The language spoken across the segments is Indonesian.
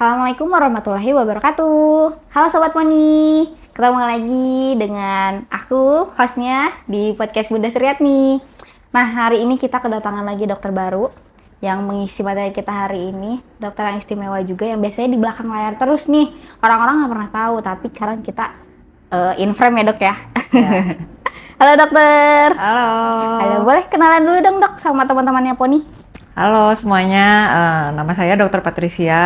Assalamualaikum warahmatullahi wabarakatuh. Halo Sobat Moni, ketemu lagi dengan aku, hostnya di podcast Bunda Suryatni. Nah, hari ini kita kedatangan lagi dokter baru yang mengisi materi kita hari ini. Dokter yang istimewa juga, yang biasanya di belakang layar terus nih. Orang-orang nggak pernah tahu, tapi sekarang kita in frame ya dok ya. Halo dokter. Halo. Halo, boleh kenalan dulu dong dok sama teman-temannya Poni? Halo semuanya, nama saya Dr. Patricia,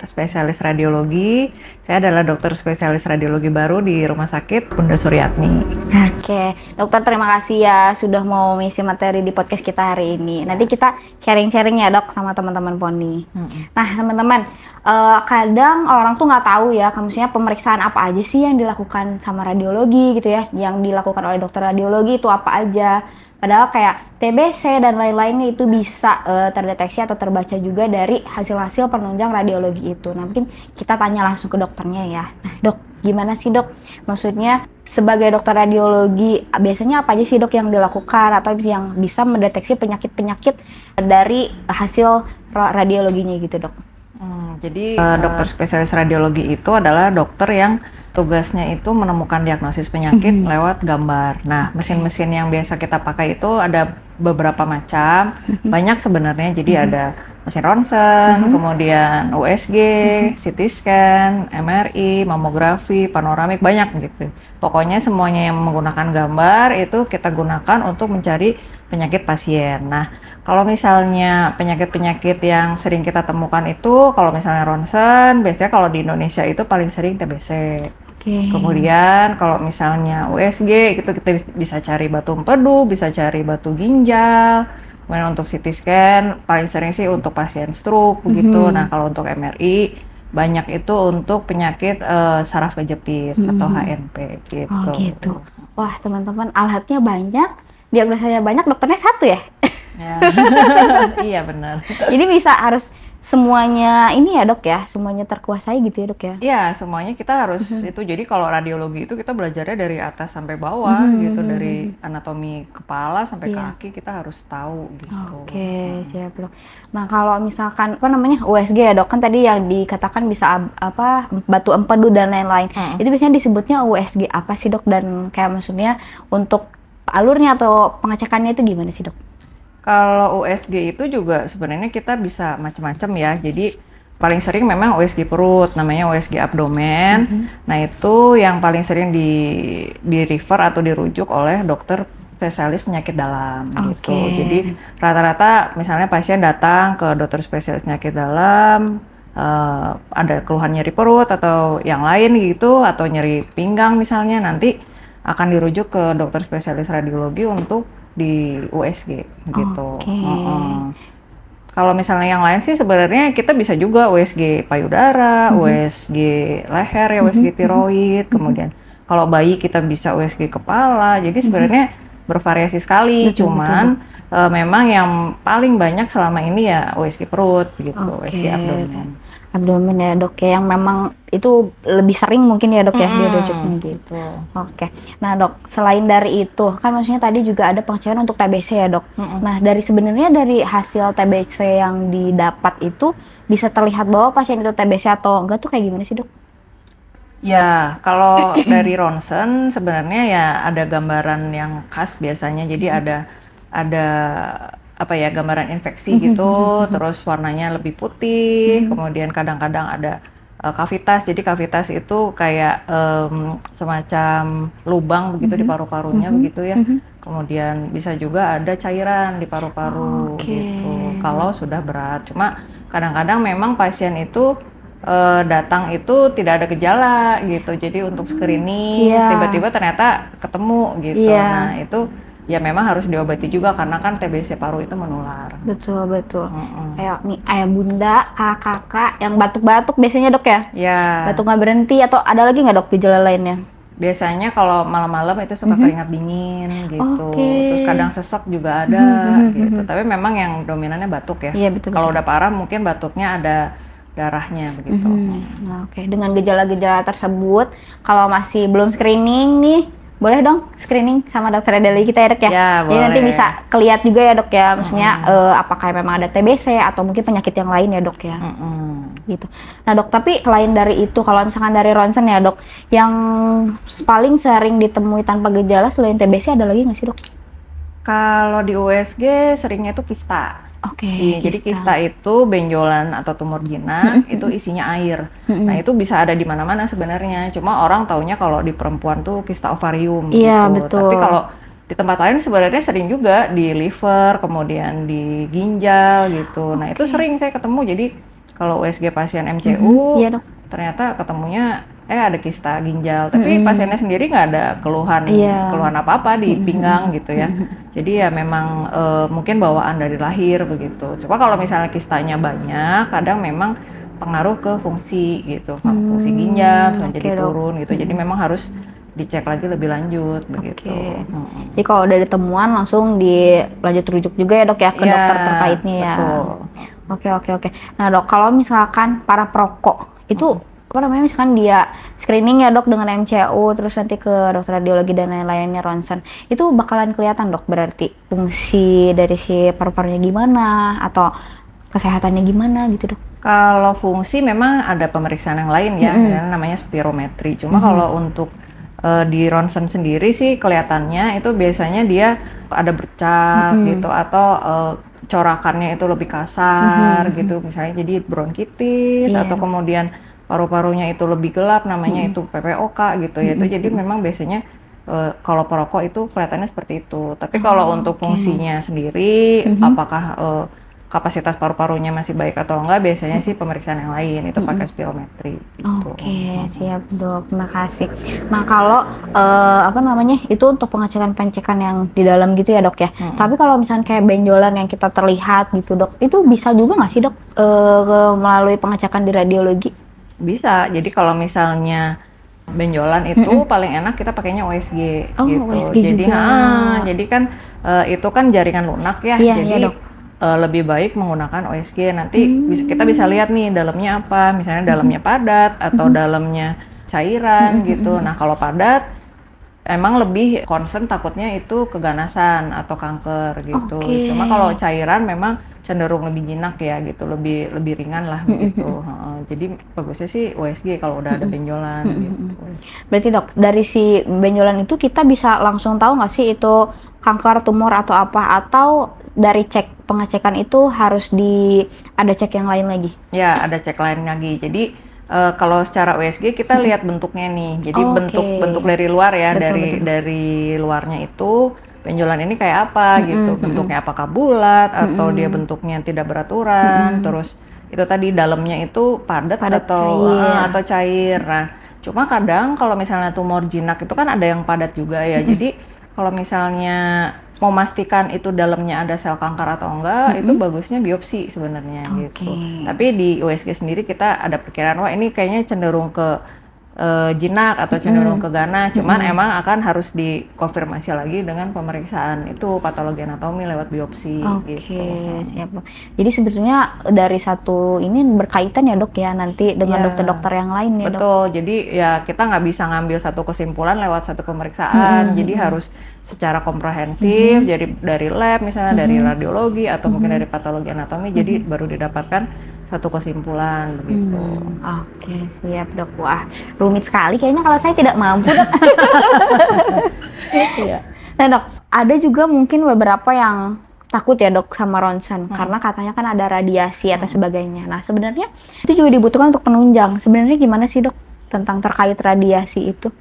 spesialis radiologi. Saya adalah dokter spesialis radiologi baru di Rumah Sakit Bunda Suryatni. Oke, dokter terima kasih ya sudah mau mengisi materi di podcast kita hari ini. Nanti kita sharing-sharing ya dok sama teman-teman Poni. Nah teman-teman, kadang orang tuh nggak tahu ya, maksudnya pemeriksaan apa aja sih yang dilakukan sama radiologi gitu ya, yang dilakukan oleh dokter radiologi itu apa aja. Padahal kayak TBC dan lain-lainnya itu bisa terdeteksi atau terbaca juga dari hasil-hasil penunjang radiologi itu. Nah mungkin kita tanya langsung ke dokternya ya. Nah dok, gimana sih dok? Maksudnya sebagai dokter radiologi, biasanya apa aja sih dok yang dilakukan atau yang bisa mendeteksi penyakit-penyakit dari hasil radiologinya gitu dok? Jadi dokter spesialis radiologi itu adalah dokter yang tugasnya itu menemukan diagnosis penyakit lewat gambar. Nah, mesin-mesin yang biasa kita pakai itu ada beberapa macam, banyak sebenarnya. Jadi ada mesin ronsen, kemudian USG, CT scan, MRI, mamografi, panoramik, banyak gitu. Pokoknya semuanya yang menggunakan gambar itu kita gunakan untuk mencari penyakit pasien. Nah, kalau misalnya penyakit-penyakit yang sering kita temukan itu, kalau misalnya ronsen, biasanya kalau di Indonesia itu paling sering TBC. Kemudian kalau misalnya USG, itu kita bisa cari batu empedu, bisa cari batu ginjal. Kemudian untuk CT scan, paling sering sih untuk pasien stroke begitu. Nah, kalau untuk MRI, banyak itu untuk penyakit saraf kejepit atau HNP gitu. Oh gitu. Wah teman-teman, alatnya banyak, diagnosanya banyak, dokternya satu ya? Ya. Iya benar. Jadi bisa harus semuanya ini ya dok ya, semuanya terkuasai gitu ya dok ya? Iya, semuanya kita harus itu. Jadi kalau radiologi itu kita belajarnya dari atas sampai bawah gitu, dari anatomi kepala sampai kaki kita harus tahu gitu. Oke, siap dok. Nah kalau misalkan apa namanya USG ya dok, kan tadi yang dikatakan bisa apa batu empedu dan lain-lain. Itu biasanya disebutnya USG apa sih dok, dan kayak maksudnya untuk alurnya atau pengecekannya itu gimana sih dok? Kalau USG itu juga sebenarnya kita bisa macam-macam ya. Jadi paling sering memang USG perut, namanya USG abdomen. Nah itu yang paling sering di refer atau dirujuk oleh dokter spesialis penyakit dalam gitu. Jadi rata-rata misalnya pasien datang ke dokter spesialis penyakit dalam, ada keluhan nyeri perut atau yang lain gitu, atau nyeri pinggang misalnya, nanti akan dirujuk ke dokter spesialis radiologi untuk di USG gitu. Kalau misalnya yang lain sih sebenarnya kita bisa juga USG payudara, USG leher ya, USG tiroid, kemudian kalau bayi kita bisa USG kepala. Jadi sebenarnya bervariasi sekali. Cuman memang yang paling banyak selama ini ya USG perut gitu, USG abdomen. Abdomen ya dok ya, yang memang itu lebih sering mungkin ya dok ya dirujuknya gitu. Nah dok, selain dari itu kan maksudnya tadi juga ada pengecekan untuk TBC ya dok. Nah sebenarnya dari hasil TBC yang didapat itu bisa terlihat bahwa pasien itu TBC atau enggak tuh kayak gimana sih dok? Ya, kalau dari ronsen sebenarnya ya ada gambaran yang khas biasanya. Jadi ada apa ya, gambaran infeksi gitu, terus warnanya lebih putih, kemudian kadang-kadang ada kavitas. Jadi kavitas itu kayak semacam lubang begitu di paru-parunya begitu ya. Kemudian bisa juga ada cairan di paru-paru gitu kalau sudah berat. Cuma kadang-kadang memang pasien itu datang itu tidak ada gejala gitu. Jadi untuk screening tiba-tiba ternyata ketemu gitu. Nah, itu ya memang harus diobati juga karena kan TBC paru itu menular. Betul. Kayak nih ayah bunda, kakak yang batuk-batuk biasanya dok ya? Iya. Batuk nggak berhenti, atau ada lagi nggak dok gejala lainnya? Biasanya kalau malam-malam itu suka keringat dingin gitu. Terus kadang sesek juga ada gitu. Tapi memang yang dominannya batuk ya. Iya betul. Kalau udah parah mungkin batuknya ada darahnya begitu. Dengan gejala-gejala tersebut, kalau masih belum screening nih, boleh dong screening sama dokter radiologi kita ya dok ya? Ya, Jadi nanti boleh. bisa kelihat juga ya dok ya, maksudnya apakah memang ada TBC atau mungkin penyakit yang lain ya dok ya? Gitu. Nah dok, tapi selain dari itu, kalau misalkan dari ronsen ya dok, yang paling sering ditemui tanpa gejala selain TBC ada lagi nggak sih dok? Kalau di USG seringnya itu kista. Oke, Jadi kista itu benjolan atau tumor jinak itu isinya air. Nah itu bisa ada di mana-mana sebenarnya. Cuma orang taunya kalau di perempuan tuh kista ovarium Iya, gitu. betul. Tapi kalau di tempat lain sebenarnya sering juga di liver, kemudian di ginjal gitu. Nah itu sering saya ketemu. Jadi kalau USG pasien MCU Iya dok. ternyata ketemunya ada kista ginjal, tapi pasiennya sendiri nggak ada keluhan apa-apa di pinggang gitu ya. Jadi ya memang mungkin bawaan dari lahir begitu. Coba kalau misalnya kistanya banyak, kadang memang pengaruh ke fungsi gitu, fungsi ginjal jadi turun gitu. Jadi memang harus dicek lagi lebih lanjut begitu. Jadi kalau udah ada temuan langsung dilanjut rujuk juga ya dok ya ke dokter terkaitnya ya. Betul. Oke. Nah dok, kalau misalkan para perokok itu apa namanya, misalkan dia screening ya dok dengan MCU, terus nanti ke dokter radiologi dan lain-lainnya ronsen, itu bakalan kelihatan dok berarti fungsi dari si paru-parunya gimana atau kesehatannya gimana gitu dok? Kalau fungsi memang ada pemeriksaan yang lain ya, namanya spirometri. Cuma kalau untuk di ronsen sendiri sih kelihatannya itu biasanya dia ada bercak gitu atau corakannya itu lebih kasar gitu, misalnya jadi bronkitis atau kemudian paru-parunya itu lebih gelap, namanya itu PPOK gitu ya. Itu jadi memang biasanya kalau perokok itu kelihatannya seperti itu. Tapi kalau untuk fungsinya sendiri, apakah kapasitas paru-parunya masih baik atau enggak, biasanya sih pemeriksaan yang lain itu pakai spirometri. Gitu. Oke, siap dok, terima kasih. Nah kalau apa namanya itu untuk pengecekan-pengecekan yang di dalam gitu ya dok ya. Tapi kalau misalnya kayak benjolan yang kita terlihat gitu dok, itu bisa juga nggak sih dok melalui pengecekan di radiologi? Bisa. Jadi kalau misalnya benjolan itu paling enak kita pakainya USG gitu. USG Jadi juga. Jadi kan itu kan jaringan lunak ya. Iya, jadi iya, dok. Lebih baik menggunakan USG. Nanti kita bisa lihat nih dalamnya apa. Misalnya dalamnya padat atau dalamnya cairan gitu. Nah, kalau padat emang lebih concern takutnya itu keganasan atau kanker gitu. Cuma kalau cairan memang cenderung lebih jinak ya gitu, lebih ringan lah gitu. Jadi bagusnya sih USG kalau udah ada benjolan gitu. Berarti dok, dari si benjolan itu kita bisa langsung tahu nggak sih itu kanker, tumor atau apa, atau dari pengecekan itu harus ada cek yang lain lagi? Ya, ada cek lain lagi. Jadi kalau secara USG kita lihat bentuknya nih. Jadi bentuk dari luar ya, dari luarnya itu benjolan ini kayak apa gitu. Bentuknya apakah bulat atau dia bentuknya tidak beraturan. Terus itu tadi dalamnya itu padat atau cair. Nah, cuma kadang kalau misalnya tumor jinak itu kan ada yang padat juga ya. Jadi kalau misalnya memastikan itu dalamnya ada sel kanker atau enggak, itu bagusnya biopsi sebenarnya gitu. Tapi di USG sendiri kita ada perkiraan, wah ini kayaknya cenderung ke jinak atau cenderung ke ganas, cuman emang akan harus dikonfirmasi lagi dengan pemeriksaan itu patologi anatomi lewat biopsi gitu. Siap. Jadi sebetulnya dari satu ini berkaitan ya dok ya nanti dengan dokter-dokter yang lain ya dok? Betul, jadi ya kita nggak bisa ngambil satu kesimpulan lewat satu pemeriksaan, jadi harus secara komprehensif, jadi dari lab misalnya, dari radiologi atau mungkin dari patologi anatomi, jadi baru didapatkan satu kesimpulan begitu. Oke, siap dok. Wah, rumit sekali kayaknya kalau saya tidak mampu dok. Nah dok, ada juga mungkin beberapa yang takut ya dok sama ronsen karena katanya kan ada radiasi atau sebagainya. Nah sebenarnya itu juga dibutuhkan untuk penunjang. Sebenarnya gimana sih dok tentang terkait radiasi itu?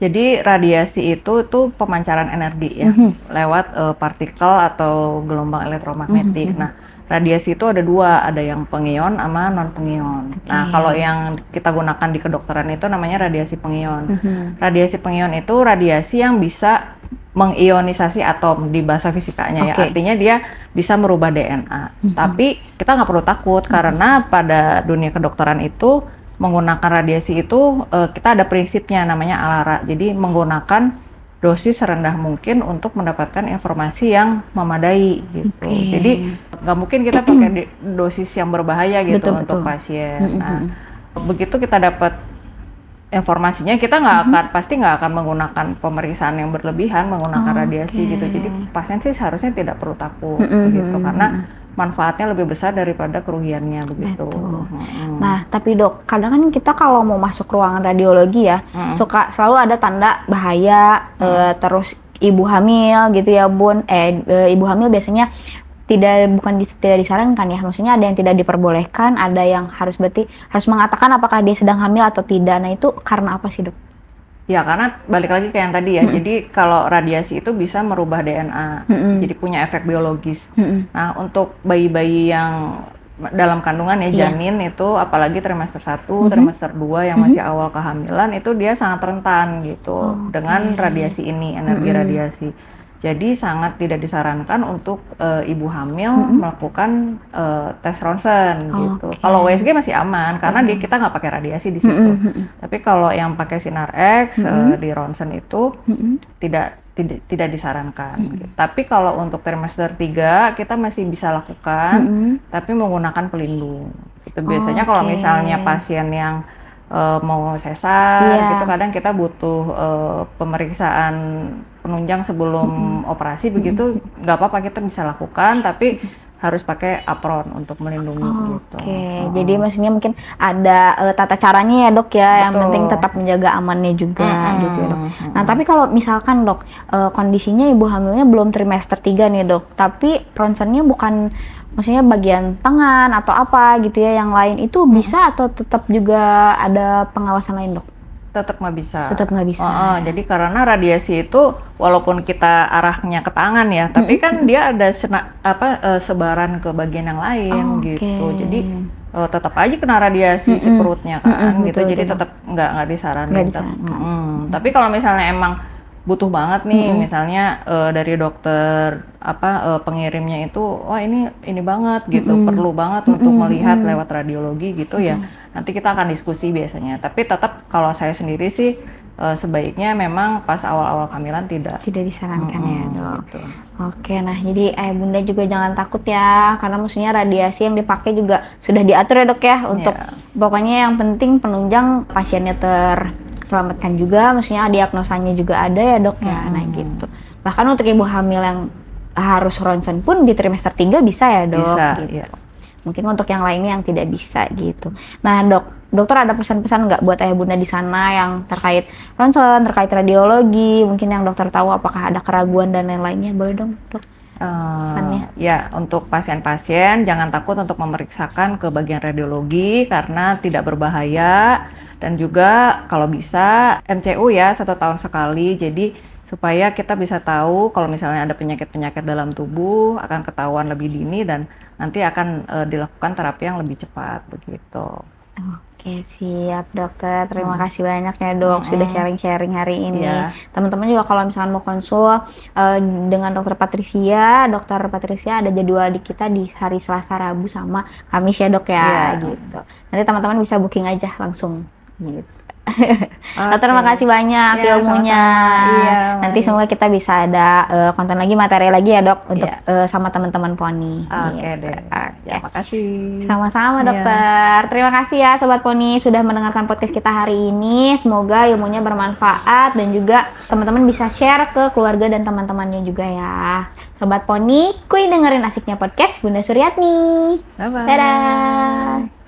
Jadi radiasi itu pemancaran energi ya lewat partikel atau gelombang elektromagnetik. Nah, radiasi itu ada dua, ada yang pengion sama non pengion. Nah, kalau yang kita gunakan di kedokteran itu namanya radiasi pengion. Radiasi pengion itu radiasi yang bisa mengionisasi atom di bahasa fisikanya ya. Artinya dia bisa merubah DNA. Tapi kita nggak perlu takut karena pada dunia kedokteran itu menggunakan radiasi itu kita ada prinsipnya namanya ALARA. Jadi menggunakan dosis serendah mungkin untuk mendapatkan informasi yang memadai gitu. Jadi nggak mungkin kita pakai dosis yang berbahaya gitu untuk pasien. Nah, begitu kita dapat informasinya kita pasti nggak akan menggunakan pemeriksaan yang berlebihan, menggunakan radiasi gitu. Jadi pasien sih seharusnya tidak perlu takut gitu, karena manfaatnya lebih besar daripada kerugiannya begitu. Nah, tapi dok, kadang kan kita kalau mau masuk ruangan radiologi ya, suka selalu ada tanda bahaya, terus ibu hamil gitu ya bun, ibu hamil biasanya tidak disarankan ya, maksudnya ada yang tidak diperbolehkan, ada yang harus mengatakan apakah dia sedang hamil atau tidak. Nah itu karena apa sih dok? Ya karena balik lagi ke yang tadi ya, jadi kalau radiasi itu bisa merubah DNA, jadi punya efek biologis. Nah untuk bayi-bayi yang dalam kandungan ya, janin itu apalagi trimester 1, trimester 2 yang masih awal kehamilan itu dia sangat rentan gitu dengan radiasi ini, energi radiasi. Jadi sangat tidak disarankan untuk ibu hamil melakukan tes ronsen gitu. Kalau USG masih aman karena kita nggak pakai radiasi di situ. Tapi kalau yang pakai sinar X di ronsen itu tidak disarankan. Gitu. Tapi kalau untuk trimester 3 kita masih bisa lakukan, tapi menggunakan pelindung. Itu biasanya kalau misalnya pasien yang mau sesar gitu, kadang kita butuh pemeriksaan penunjang sebelum operasi begitu, nggak apa-apa kita bisa lakukan, tapi harus pakai apron untuk melindungi gitu. Jadi maksudnya mungkin ada tata caranya ya dok ya. Betul. Yang penting tetap menjaga amannya juga gitu ya dok. Nah tapi kalau misalkan dok kondisinya ibu hamilnya belum trimester 3 nih dok, tapi ronsennya bukan maksudnya bagian tangan atau apa gitu ya, yang lain itu bisa atau tetap juga ada pengawasan lain dok? Tetap nggak bisa. Tetap nggak bisa. Jadi karena radiasi itu walaupun kita arahnya ke tangan ya, tapi kan dia ada sebaran ke bagian yang lain gitu. Jadi tetap aja kena radiasi si perutnya kan gitu. Jadi tetap nggak disarankan. Tapi kalau misalnya emang butuh banget nih, misalnya dari dokter pengirimnya itu, wah ini banget gitu, perlu banget untuk melihat lewat radiologi gitu ya. Nanti kita akan diskusi biasanya. Tapi tetap kalau saya sendiri sih sebaiknya memang pas awal-awal kehamilan tidak disarankan ya dok. Gitu. Oke, nah jadi bunda juga jangan takut ya, karena maksudnya radiasi yang dipakai juga sudah diatur ya dok ya, untuk pokoknya yang penting penunjang pasiennya terselamatkan juga, maksudnya diagnosanya juga ada ya dok ya. Nah gitu. Bahkan untuk ibu hamil yang harus ronsen pun di trimester 3 bisa ya dok. Bisa, gitu. Mungkin untuk yang lainnya yang tidak bisa gitu. Nah dokter ada pesan-pesan nggak buat ayah bunda di sana yang terkait ronsen, terkait radiologi, mungkin yang dokter tahu apakah ada keraguan dan lain-lainnya, boleh dong dok? Pesannya. Ya untuk pasien-pasien jangan takut untuk memeriksakan ke bagian radiologi karena tidak berbahaya, dan juga kalau bisa MCU ya 1 tahun sekali, jadi supaya kita bisa tahu kalau misalnya ada penyakit-penyakit dalam tubuh akan ketahuan lebih dini dan nanti akan dilakukan terapi yang lebih cepat begitu. Oke, siap dokter. Terima kasih banyak ya dok sudah sharing-sharing hari ini. Teman-teman juga kalau misalkan mau konsul dengan dokter Patricia ada jadwal di kita di hari Selasa, Rabu sama Kamis ya dok ya gitu. Nanti teman-teman bisa booking aja langsung gitu. Dokter makasih banyak ilmunya. Nanti semoga kita bisa ada konten lagi, materi lagi ya dok untuk sama teman-teman Poni. Deh. Ya, makasih. Sama-sama dokter. Terima kasih ya Sobat Poni sudah mendengarkan podcast kita hari ini. Semoga ilmunya bermanfaat dan juga teman-teman bisa share ke keluarga dan teman-temannya juga ya. Sobat Poni, kuy dengerin asiknya podcast Bunda Suryatni. Bye-bye. Dadah.